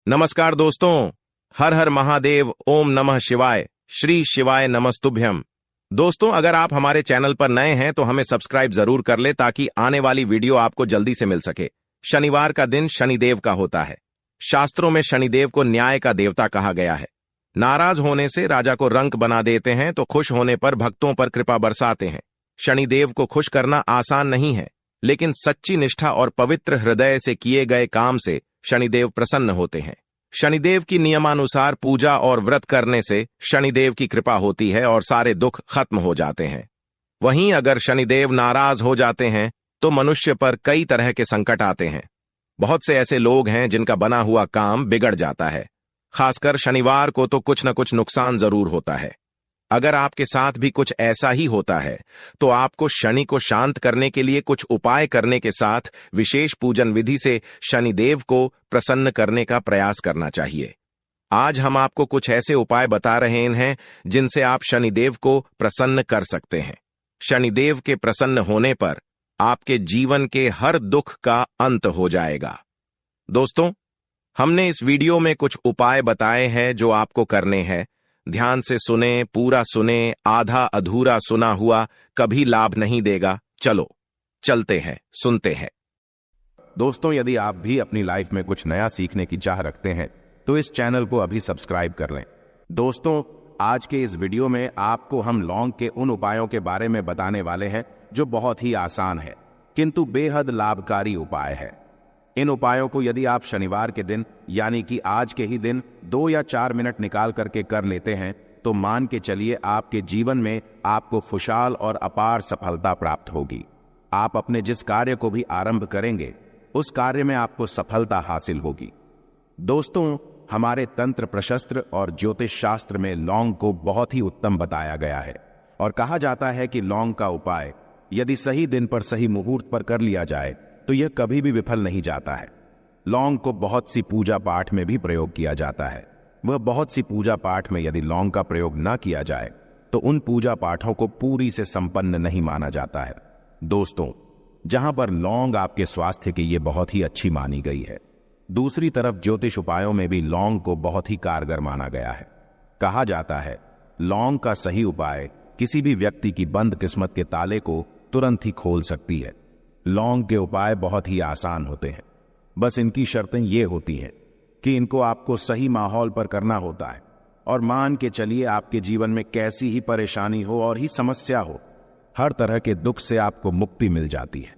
नमस्कार दोस्तों, हर हर महादेव, ओम नमः शिवाय, श्री शिवाय नमस्तुभ्यम। दोस्तों, अगर आप हमारे चैनल पर नए हैं तो हमें सब्सक्राइब जरूर कर ले ताकि आने वाली वीडियो आपको जल्दी से मिल सके। शनिवार का दिन शनिदेव का होता है। शास्त्रों में शनिदेव को न्याय का देवता कहा गया है। नाराज होने से राजा को रंक बना देते हैं तो खुश होने पर भक्तों पर कृपा बरसाते हैं। शनिदेव को खुश करना आसान नहीं है, लेकिन सच्ची निष्ठा और पवित्र हृदय से किए गए काम से शनिदेव प्रसन्न होते हैं। शनिदेव की नियमानुसार पूजा और व्रत करने से शनिदेव की कृपा होती है और सारे दुख खत्म हो जाते हैं। वहीं अगर शनिदेव नाराज हो जाते हैं तो मनुष्य पर कई तरह के संकट आते हैं। बहुत से ऐसे लोग हैं जिनका बना हुआ काम बिगड़ जाता है। खासकर शनिवार को तो कुछ न कुछ नुकसान जरूर होता है। अगर आपके साथ भी कुछ ऐसा ही होता है तो आपको शनि को शांत करने के लिए कुछ उपाय करने के साथ विशेष पूजन विधि से शनिदेव को प्रसन्न करने का प्रयास करना चाहिए। आज हम आपको कुछ ऐसे उपाय बता रहे हैं जिनसे आप शनिदेव को प्रसन्न कर सकते हैं। शनिदेव के प्रसन्न होने पर आपके जीवन के हर दुख का अंत हो जाएगा। दोस्तों, हमने इस वीडियो में कुछ उपाय बताए हैं जो आपको करने हैं। ध्यान से सुने, पूरा सुने, आधा अधूरा सुना हुआ कभी लाभ नहीं देगा। चलो चलते हैं, सुनते हैं। दोस्तों, यदि आप भी अपनी लाइफ में कुछ नया सीखने की चाह रखते हैं तो इस चैनल को अभी सब्सक्राइब कर लें। दोस्तों, आज के इस वीडियो में आपको हम लौंग के उन उपायों के बारे में बताने वाले हैं जो बहुत ही आसान है किंतु बेहद लाभकारी उपाय है। इन उपायों को यदि आप शनिवार के दिन यानी कि आज के ही दिन 2 या 4 मिनट निकाल करके कर लेते हैं तो मान के चलिए आपके जीवन में आपको खुशहाल और अपार सफलता प्राप्त होगी। आप अपने जिस कार्य को भी आरंभ करेंगे उस कार्य में आपको सफलता हासिल होगी। दोस्तों, हमारे तंत्र प्रशस्त्र और ज्योतिष शास्त्र में लौंग को बहुत ही उत्तम बताया गया है और कहा जाता है कि लौंग का उपाय यदि सही दिन पर सही मुहूर्त पर कर लिया जाए तो यह कभी भी विफल नहीं जाता है। लौंग को बहुत सी पूजा पाठ में भी प्रयोग किया जाता है। वह बहुत सी पूजा पाठ में यदि लौंग का प्रयोग ना किया जाए तो उन पूजा पाठों को पूरी से संपन्न नहीं माना जाता है। दोस्तों, जहां पर लौंग आपके स्वास्थ्य के लिए बहुत ही अच्छी मानी गई है, दूसरी तरफ ज्योतिष उपायों में भी लौंग को बहुत ही कारगर माना गया है। कहा जाता है लौंग का सही उपाय किसी भी व्यक्ति की बंद किस्मत के ताले को तुरंत ही खोल सकती है। लौंग के उपाय बहुत ही आसान होते हैं, बस इनकी शर्तें ये होती हैं कि इनको आपको सही माहौल पर करना होता है और मान के चलिए आपके जीवन में कैसी ही परेशानी हो और ही समस्या हो, हर तरह के दुख से आपको मुक्ति मिल जाती है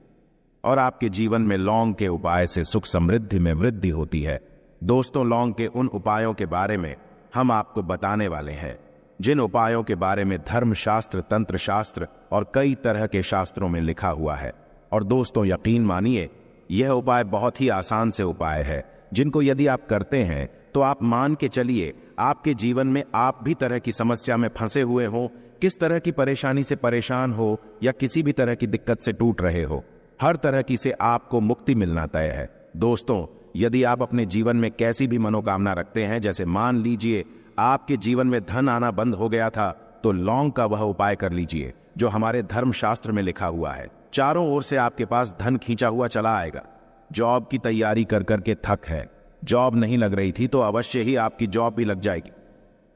और आपके जीवन में लौंग के उपाय से सुख समृद्धि में वृद्धि होती है। दोस्तों, लौंग के उन उपायों के बारे में हम आपको बताने वाले हैं जिन उपायों के बारे में धर्मशास्त्र, तंत्र शास्त्र और कई तरह के शास्त्रों में लिखा हुआ है। और दोस्तों, यकीन मानिए यह उपाय बहुत ही आसान से उपाय है जिनको यदि आप करते हैं तो आप मान के चलिए आपके जीवन में आप भी तरह की समस्या में फंसे हुए हो, किस तरह की परेशानी से परेशान हो या किसी भी तरह की दिक्कत से टूट रहे हो, हर तरह की से आपको मुक्ति मिलना तय है। दोस्तों, यदि आप अपने जीवन में कैसी भी मनोकामना रखते हैं, जैसे मान लीजिए आपके जीवन में धन आना बंद हो गया था, तो लौंग का वह उपाय कर लीजिए जो हमारे धर्मशास्त्र में लिखा हुआ है। चारों ओर से आपके पास धन खींचा हुआ चला आएगा। जॉब की तैयारी कर करके थक है, जॉब नहीं लग रही थी तो अवश्य ही आपकी जॉब भी लग जाएगी।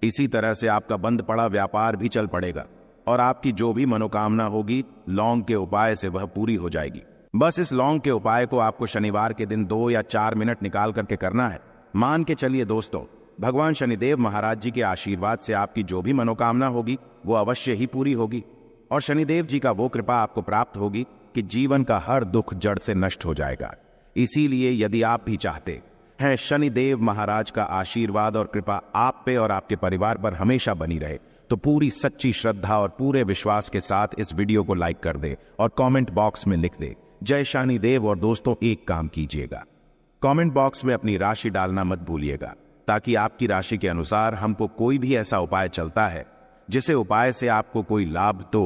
इसी तरह से आपका बंद पड़ा व्यापार भी चल पड़ेगा और आपकी जो भी मनोकामना होगी लौंग के उपाय से वह पूरी हो जाएगी। बस इस लौंग के उपाय को आपको शनिवार के दिन 2 या 4 मिनट निकाल करके करना है। मान के चलिए दोस्तों, भगवान शनिदेव महाराज जी के आशीर्वाद से आपकी जो भी मनोकामना होगी वो अवश्य ही पूरी होगी और शनिदेव जी का वो कृपा आपको प्राप्त होगी कि जीवन का हर दुख जड़ से नष्ट हो जाएगा। इसीलिए यदि आप भी चाहते हैं शनिदेव महाराज का आशीर्वाद और कृपा आप पे और आपके परिवार पर हमेशा बनी रहे, तो पूरी सच्ची श्रद्धा और पूरे विश्वास के साथ इस वीडियो को लाइक कर दे और कमेंट बॉक्स में लिख दे जय शनिदेव। और दोस्तों, एक काम कीजिएगा, कमेंट बॉक्स में अपनी राशि डालना मत भूलिएगा ताकि आपकी राशि के अनुसार हमको कोई भी ऐसा उपाय चलता है जिसे उपाय से आपको कोई लाभ तो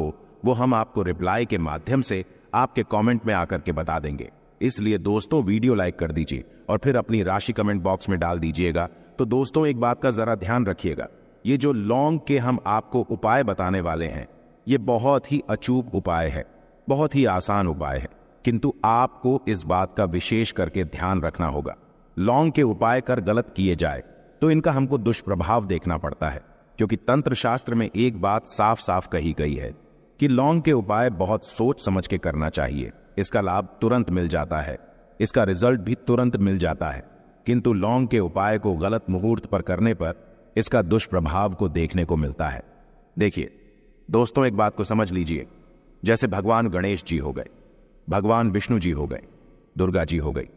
वो हम आपको रिप्लाई के माध्यम से आपके कमेंट में आकर के बता देंगे। इसलिए दोस्तों, वीडियो लाइक कर दीजिए और फिर अपनी राशि कमेंट बॉक्स में डाल दीजिएगा। तो दोस्तों, एक बात का जरा ध्यान रखिएगा, ये जो लौंग के हम आपको उपाय बताने वाले हैं ये बहुत ही अचूक उपाय है, बहुत ही आसान उपाय है, किंतु आपको इस बात का विशेष करके ध्यान रखना होगा। लौंग के उपाय कर गलत किए जाए तो इनका हमको दुष्प्रभाव देखना पड़ता है, क्योंकि तंत्र शास्त्र में एक बात साफ साफ कही गई है कि लौंग के उपाय बहुत सोच समझ के करना चाहिए। इसका लाभ तुरंत मिल जाता है, इसका रिजल्ट भी तुरंत मिल जाता है, किंतु लौंग के उपाय को गलत मुहूर्त पर करने पर इसका दुष्प्रभाव को देखने को मिलता है। देखिए दोस्तों, एक बात को समझ लीजिए, जैसे भगवान गणेश जी हो गए, भगवान विष्णु जी हो गए, दुर्गा जी हो गई,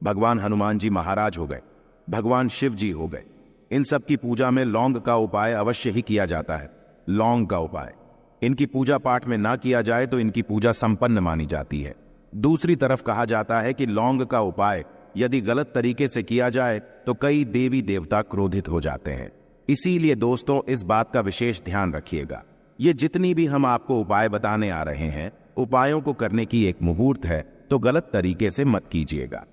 भगवान हनुमान जी महाराज हो गए, भगवान शिव जी हो गए, इन सब की पूजा में लौंग का उपाय अवश्य ही किया जाता है। लौंग का उपाय इनकी पूजा पाठ में ना किया जाए तो इनकी पूजा संपन्न मानी जाती है। दूसरी तरफ कहा जाता है कि लौंग का उपाय यदि गलत तरीके से किया जाए तो कई देवी देवता क्रोधित हो जाते हैं। इसीलिए दोस्तों, इस बात का विशेष ध्यान रखिएगा। ये जितनी भी हम आपको उपाय बताने आ रहे हैं, उपायों को करने की एक मुहूर्त है, तो गलत तरीके से मत कीजिएगा।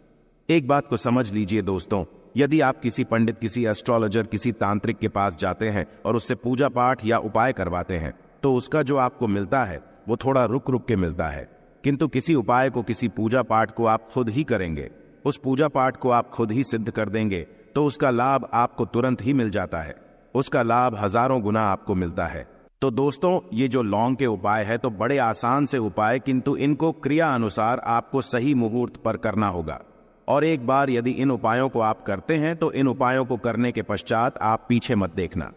एक बात को समझ लीजिए दोस्तों, यदि आप किसी पंडित, किसी एस्ट्रोलॉजर, किसी तांत्रिक के पास जाते हैं और उससे पूजा पाठ या उपाय करवाते हैं, तो उसका जो आपको मिलता है वो थोड़ा रुक रुक के मिलता है। किंतु किसी उपाय को, किसी पूजा पाठ को आप खुद ही करेंगे, उस पूजा पाठ को आप खुद ही सिद्ध कर देंगे, तो उसका लाभ आपको तुरंत ही मिल जाता है, उसका लाभ हजारों गुना आपको मिलता है। तो दोस्तों, ये जो लौंग के उपाय है तो बड़े आसान से उपाय, किंतु इनको क्रिया अनुसार आपको सही मुहूर्त पर करना होगा। और एक बार यदि इन उपायों को आप करते हैं तो इन उपायों को करने के पश्चात आप पीछे मत देखना।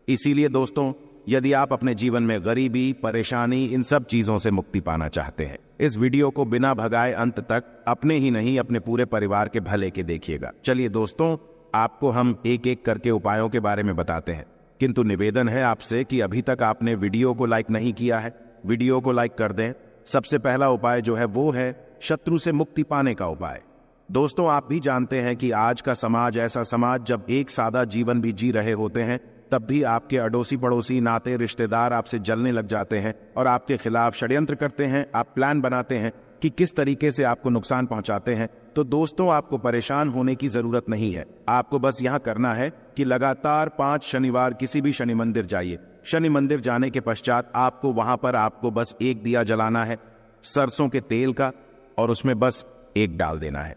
इसीलिए दोस्तों, यदि आप अपने जीवन में गरीबी, परेशानी, इन सब चीजों से मुक्ति पाना चाहते हैं, इस वीडियो को बिना भगाए अंत तक अपने ही नहीं अपने पूरे परिवार के भले के देखिएगा। चलिए दोस्तों, आपको हम एक एक करके उपायों के बारे में बताते हैं, किंतु निवेदन है आपसे कि अभी तक आपने वीडियो को लाइक नहीं किया है, वीडियो को लाइक कर दें। सबसे पहला उपाय जो है वो है शत्रु से मुक्ति पाने का उपाय। दोस्तों, आप भी जानते हैं कि आज का समाज ऐसा समाज, जब एक सादा जीवन भी जी रहे होते हैं तब भी आपके अड़ोसी पड़ोसी, नाते रिश्तेदार आपसे जलने लग जाते हैं और आपके खिलाफ षड्यंत्र करते हैं। आप प्लान बनाते हैं कि किस तरीके से आपको नुकसान पहुंचाते हैं। तो दोस्तों, आपको परेशान होने की जरूरत नहीं है। आपको बस यहां करना है कि लगातार 5 शनिवार किसी भी शनि मंदिर जाइए। शनि मंदिर जाने के पश्चात आपको वहां पर आपको बस एक दिया जलाना है सरसों के तेल का, और उसमें बस एक डाल देना है।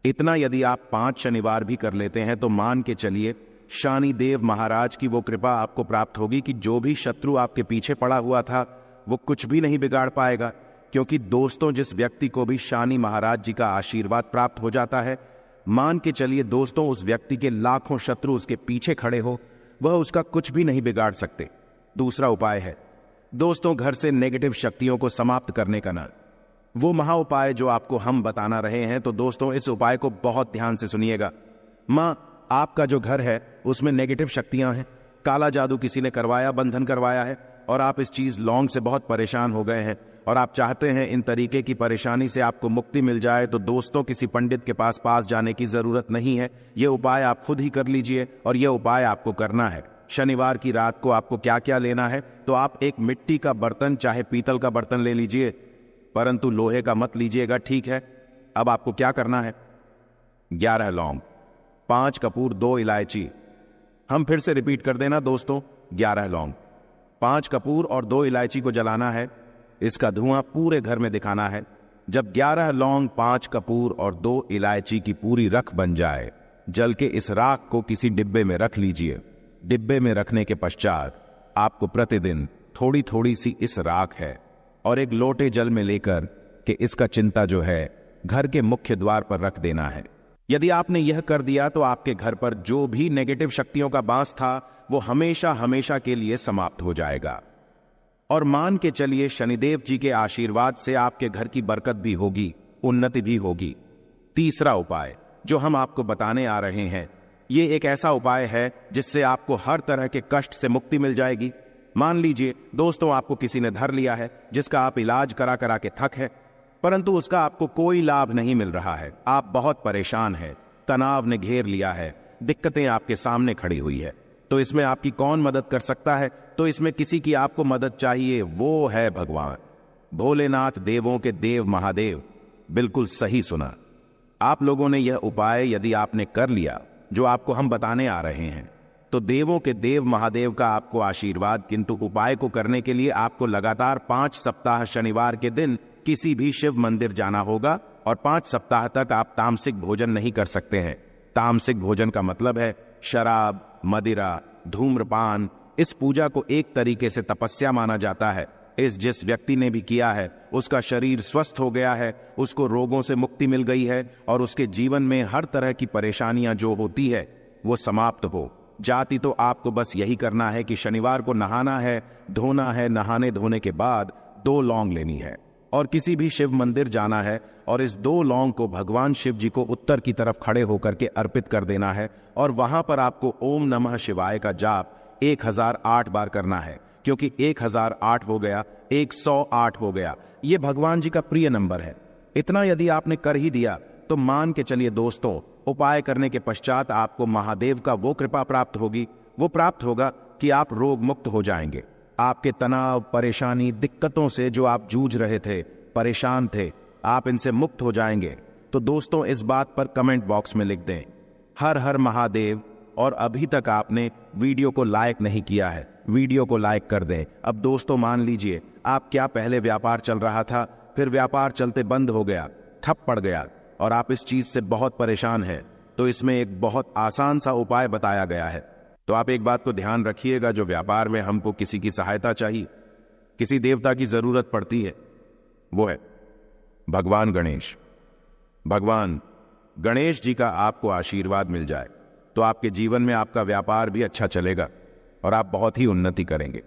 इतना यदि आप 5 शनिवार भी कर लेते हैं तो मान के चलिए शनि देव महाराज की वो कृपा आपको प्राप्त होगी कि जो भी शत्रु आपके पीछे पड़ा हुआ था वो कुछ भी नहीं बिगाड़ पाएगा। क्योंकि दोस्तों, जिस व्यक्ति को भी शनि महाराज जी का आशीर्वाद प्राप्त हो जाता है, मान के चलिए दोस्तों, उस व्यक्ति के लाखों शत्रु उसके पीछे खड़े हो, वह उसका कुछ भी नहीं बिगाड़ सकते। दूसरा उपाय है दोस्तों, घर से नेगेटिव शक्तियों को समाप्त करने का ना वो महा उपाय जो आपको हम बताना रहे हैं। तो दोस्तों, इस उपाय को बहुत ध्यान से सुनिएगा। आपका जो घर है उसमें नेगेटिव शक्तियां हैं, काला जादू किसी ने करवाया, बंधन करवाया है, और आप इस चीज लौंग से बहुत परेशान हो गए हैं और आप चाहते हैं इन तरीके की परेशानी से आपको मुक्ति मिल जाए, तो दोस्तों, किसी पंडित के पास जाने की जरूरत नहीं है। यह उपाय आप खुद ही कर लीजिए और यह उपाय आपको करना है। शनिवार की रात को आपको क्या क्या लेना है, तो आप एक मिट्टी का बर्तन, चाहे पीतल का बर्तन ले लीजिए, परंतु लोहे का मत लीजिएगा, ठीक है। अब आपको क्या करना है, 11 लौंग, 5 कपूर, 2 इलायची। हम फिर से रिपीट कर देना दोस्तों, 11 लौंग, 5 कपूर और 2 इलायची को जलाना है। इसका धुआं पूरे घर में दिखाना है। जब 11 लौंग, 5 कपूर और 2 इलायची की पूरी रख बन जाए, जल के इस राख को किसी डिब्बे में रख लीजिए। डिब्बे में रखने के पश्चात आपको प्रतिदिन थोड़ी थोड़ी सी इस राख है और एक लोटे जल में लेकर कि इसका चिंता जो है घर के मुख्य द्वार पर रख देना है। यदि आपने यह कर दिया तो आपके घर पर जो भी नेगेटिव शक्तियों का बांस था वो हमेशा हमेशा के लिए समाप्त हो जाएगा। और मान के चलिए शनिदेव जी के आशीर्वाद से आपके घर की बरकत भी होगी, उन्नति भी होगी। तीसरा उपाय जो हम आपको बताने आ रहे हैं, ये एक ऐसा उपाय है जिससे आपको हर तरह के कष्ट से मुक्ति मिल जाएगी। मान लीजिए दोस्तों, आपको किसी ने धर लिया है जिसका आप इलाज करा करा के थक है, परंतु उसका आपको कोई लाभ नहीं मिल रहा है। आप बहुत परेशान हैं, तनाव ने घेर लिया है, दिक्कतें आपके सामने खड़ी हुई है। तो इसमें आपकी कौन मदद कर सकता है? तो इसमें किसी की आपको मदद चाहिए, वो है भगवान भोलेनाथ, देवों के देव महादेव। बिल्कुल सही सुना। आप लोगों ने यह उपाय यदि आपने कर लिया जो आपको हम बताने आ रहे हैं, तो देवों के देव महादेव का आपको आशीर्वाद। किंतु उपाय को करने के लिए आपको लगातार 5 सप्ताह शनिवार के दिन किसी भी शिव मंदिर जाना होगा और 5 सप्ताह तक आप तामसिक भोजन नहीं कर सकते हैं। तामसिक भोजन का मतलब है शराब, मदिरा, धूम्रपान। इस पूजा को एक तरीके से तपस्या माना जाता है। जिस व्यक्ति ने भी किया है उसका शरीर स्वस्थ हो गया है, उसको रोगों से मुक्ति मिल गई है और उसके जीवन में हर तरह की परेशानियां जो होती है वो समाप्त हो जाती। तो आपको बस यही करना है कि शनिवार को नहाना है, धोना है, नहाने धोने के बाद 2 लौंग लेनी है और किसी भी शिव मंदिर जाना है और इस 2 लौंग को भगवान शिव जी को उत्तर की तरफ खड़े होकर के अर्पित कर देना है और वहां पर आपको ओम नमः शिवाय का जाप 1008 बार करना है, क्योंकि 1008 हो गया, 108 हो गया। ये भगवान जी का प्रिय नंबर है। इतना यदि आपने कर ही दिया तो मान के चलिए दोस्तों, उपाय करने के पश्चात आपको महादेव का वो कृपा प्राप्त होगी, वो प्राप्त होगा कि आप रोग मुक्त हो जाएंगे। आपके तनाव, परेशानी, दिक्कतों से जो आप जूझ रहे थे, परेशान थे, आप इनसे मुक्त हो जाएंगे। तो दोस्तों इस बात पर कमेंट बॉक्स में लिख दें हर हर महादेव। और अभी तक आपने वीडियो को लाइक नहीं किया है, वीडियो को लाइक कर दें। अब दोस्तों मान लीजिए आप क्या पहले व्यापार चल रहा था, फिर व्यापार चलते बंद हो गया, ठप पड़ गया और आप इस चीज से बहुत परेशान हैं, तो इसमें एक बहुत आसान सा उपाय बताया गया है। तो आप एक बात को ध्यान रखिएगा, जो व्यापार में हमको किसी की सहायता चाहिए, किसी देवता की जरूरत पड़ती है, वो है भगवान गणेश। भगवान गणेश जी का आपको आशीर्वाद मिल जाए तो आपके जीवन में आपका व्यापार भी अच्छा चलेगा और आप बहुत ही उन्नति करेंगे।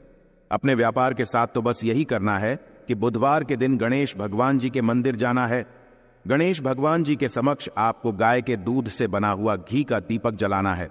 अपने व्यापार के साथ तो बस यही करना है कि बुधवार के दिन गणेश भगवान जी के मंदिर जाना है। गणेश भगवान जी के समक्ष आपको गाय के दूध से बना हुआ घी का दीपक जलाना है।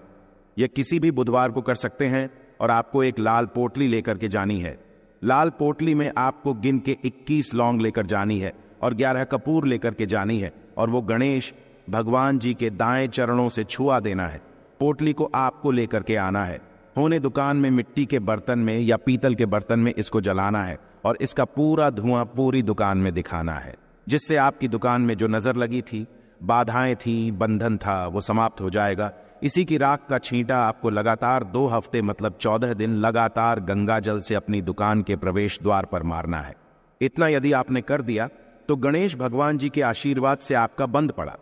यह किसी भी बुधवार को कर सकते हैं और आपको एक लाल पोटली लेकर के जानी है। लाल पोटली में आपको गिन के 21 लौंग लेकर जानी है और 11 कपूर लेकर के जानी है और वो गणेश भगवान जी के दाएं चरणों से छुआ देना है। पोटली को आपको लेकर के आना है। होने दुकान में मिट्टी के बर्तन में या पीतल के बर्तन में इसको जलाना है और इसका पूरा धुआं पूरी दुकान में दिखाना है, जिससे आपकी दुकान में जो नजर लगी थी, बाधाएं थी, बंधन था, वो समाप्त हो जाएगा। इसी की राख का छींटा आपको लगातार 2 हफ्ते मतलब 14 दिन लगातार गंगा जल से अपनी दुकान के प्रवेश द्वार पर मारना है। इतना यदि आपने कर दिया तो गणेश भगवान जी के आशीर्वाद से आपका बंद पड़ा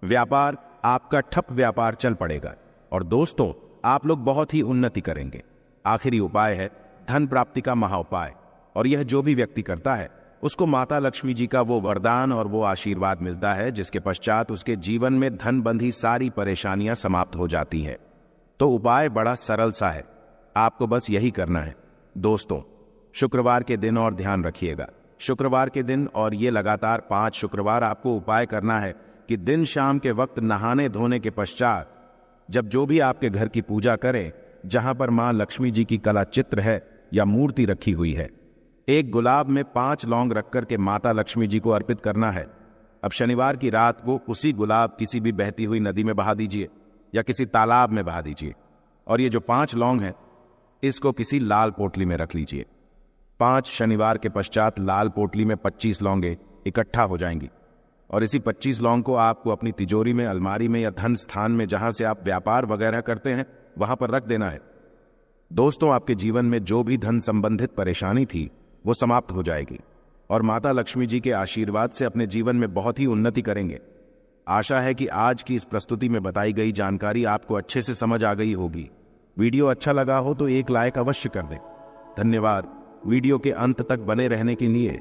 व्यापार, आपका ठप व्यापार चल पड़ेगा और दोस्तों आप लोग बहुत ही उन्नति करेंगे। आखिरी उपाय है धन प्राप्ति का महा उपाय, और यह जो भी व्यक्ति करता है उसको माता लक्ष्मी जी का वो वरदान और वो आशीर्वाद मिलता है, जिसके पश्चात उसके जीवन में धन बंधी सारी परेशानियां समाप्त हो जाती हैं। तो उपाय बड़ा सरल सा है, आपको बस यही करना है। दोस्तों शुक्रवार के दिन और ध्यान रखिएगा, शुक्रवार के दिन और ये लगातार 5 शुक्रवार आपको उपाय करना है कि दिन शाम के वक्त नहाने धोने के पश्चात जब जो भी आपके घर की पूजा करें, जहां पर मां लक्ष्मी जी की कला चित्र है या मूर्ति रखी हुई है, एक गुलाब में 5 लौंग रख करके माता लक्ष्मी जी को अर्पित करना है। अब शनिवार की रात को उसी गुलाब किसी भी बहती हुई नदी में बहा दीजिए या किसी तालाब में बहा दीजिए और ये जो 5 लौंग है इसको किसी लाल पोटली में रख लीजिए। 5 शनिवार के पश्चात लाल पोटली में 25 लौंगे इकट्ठा हो जाएंगी और इसी 25 लौंग को आपको अपनी तिजोरी में, अलमारी में या धन स्थान में जहां से आप व्यापार वगैरह करते हैं वहां पर रख देना है। दोस्तों आपके जीवन में जो भी धन संबंधित परेशानी थी वो समाप्त हो जाएगी और माता लक्ष्मी जी के आशीर्वाद से अपने जीवन में बहुत ही उन्नति करेंगे। आशा है कि आज की इस प्रस्तुति में बताई गई जानकारी आपको अच्छे से समझ आ गई होगी। वीडियो अच्छा लगा हो तो एक लाइक अवश्य कर दें। धन्यवाद वीडियो के अंत तक बने रहने के लिए।